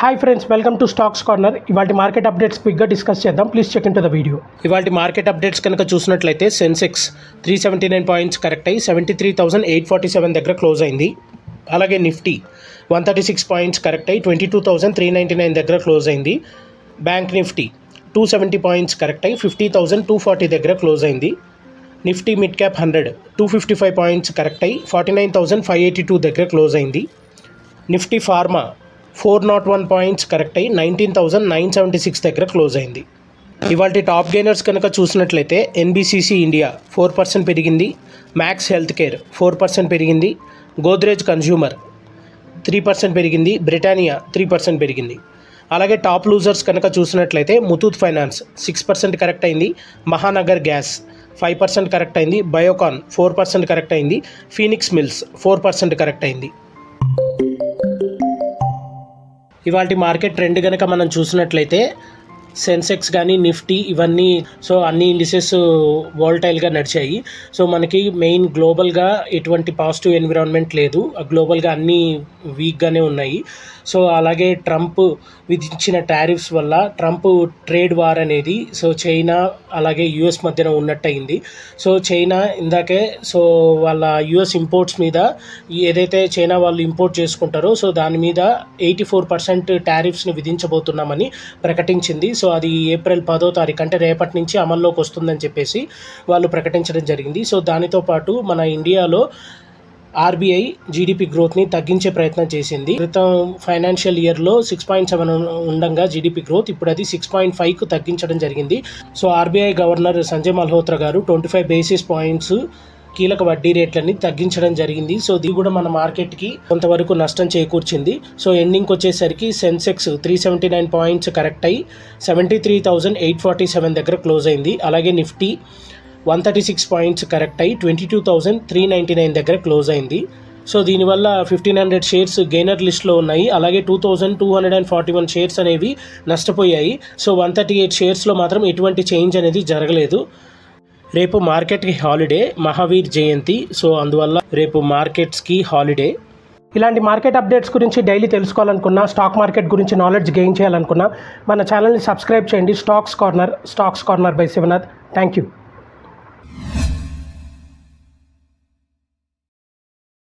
Hi friends, welcome to stocks corner. ఇవాళ market updates క్విక్గా discuss చేద్దాం. Please check in to the video. ఇవాళ market updates కనుక చూసినట్లయితే సెన్సెక్స్ 379 పాయింట్స్ కరెక్ట్ అయ్యి 73,847 దగ్గర క్లోజ్ అయింది. అలాగే నిఫ్టీ 136 పాయింట్స్ కరెక్ట్ అయ్యి 22,399 దగ్గర క్లోజ్ అయింది. బ్యాంక్ నిఫ్టీ 270 పాయింట్స్ కరెక్ట్ అయ్యి 50,240 దగ్గర క్లోజ్ అయింది. Nifty mid cap 100 255 points correct అయ్యి 49,582 దగ్గర క్లోజ్ అయింది. నిఫ్టీ ఫార్మా 401 పాయింట్స్ కరెక్ట్ అయ్యి 19,976 దగ్గర క్లోజ్ అయింది. ఇవాళ టాప్ గెయినర్స్ కనుక చూసినట్లయితే ఎన్బిసిసి ఇండియా 4% పెరిగింది. మ్యాక్స్ హెల్త్ కేర్ 4% పెరిగింది. గోద్రేజ్ కన్జ్యూమర్ 3% పెరిగింది. బ్రిటానియా 3% పెరిగింది. అలాగే టాప్ లూజర్స్ కనుక చూసినట్లయితే ముతూత్ ఫైనాన్స్ 6% కరెక్ట్ అయింది. మహానగర్ గ్యాస్ 5% కరెక్ట్ అయింది. బయోకాన్ 4% కరెక్ట్ అయింది. ఫీనిక్స్ మిల్స్ 4% కరెక్ట్ అయింది. ఇవాళ మార్కెట్ ట్రెండ్ కనుక మనం చూసినట్లయితే సెన్సెక్స్ కానీ నిఫ్టీ ఇవన్నీ అన్ని ఇండిసెస్ వాలటైల్గా నడిచాయి. మనకి మెయిన్ గ్లోబల్గా ఎటువంటి పాజిటివ్ ఎన్విరాన్మెంట్ లేదు. గ్లోబల్గా అన్నీ వీక్గానే ఉన్నాయి. అలాగే ట్రంప్ విధించిన టారిఫ్స్ వల్ల ట్రంప్ ట్రేడ్ వార్ అనేది చైనా అలాగే యుఎస్ మధ్యన ఉన్నట్టయింది. చైనా ఇందాకే వాళ్ళ యుఎస్ ఇంపోర్ట్స్ మీద ఏదైతే చైనా వాళ్ళు ఇంపోర్ట్ చేసుకుంటారో దాని మీద 84% టారిఫ్స్ని విధించబోతున్నామని ప్రకటించింది. అది ఏప్రిల్ 10వ తారీఖు అంటే రేపటి నుంచి అమల్లోకి వస్తుందని చెప్పేసి వాళ్ళు ప్రకటించడం జరిగింది. దానితో పాటు మన ఇండియాలో ఆర్బీఐ జీడిపి గ్రోత్ని తగ్గించే ప్రయత్నం చేసింది. క్రితం ఫైనాన్షియల్ ఇయర్లో 6.7 ఉండగా జీడిపి గ్రోత్ ఇప్పుడు అది 6.5కు తగ్గించడం జరిగింది. ఆర్బీఐ గవర్నర్ సంజయ్ మల్హోత్రా గారు 25 బేసిస్ పాయింట్స్ కీలక వడ్డీ రేట్లని తగ్గించడం జరిగింది. ఇది కూడా మన మార్కెట్కి కొంతవరకు నష్టం చేకూర్చింది. ఎండింగ్కి వచ్చేసరికి సెన్సెక్స్ 379 పాయింట్స్ కరెక్ట్ అయ్యి 73,847 దగ్గర క్లోజ్ అయింది. అలాగే నిఫ్టీ 136 పాయింట్స్ కరెక్ట్ అయ్యి 22,399 దగ్గర క్లోజ్ అయింది. దీనివల్ల 1,500 షేర్స్ గెయినర్ లిస్ట్లో ఉన్నాయి. అలాగే 2,241 షేర్స్ అనేవి నష్టపోయాయి. 138 షేర్స్లో మాత్రం ఎటువంటి చేంజ్ అనేది జరగలేదు. రేపు మార్కెట్కి హాలిడే, మహావీర్ జయంతి. అందువల్ల రేపు మార్కెట్స్కి హాలిడే. ఇలాంటి మార్కెట్ అప్డేట్స్ గురించి డైలీ తెలుసుకోవాలనుకున్నా, స్టాక్ మార్కెట్ గురించి నాలెడ్జ్ గెయిన్ చేయాలనుకున్నా మన ఛానల్ని సబ్స్క్రైబ్ చేయండి. Stocks corner by Shivanath. Thank you.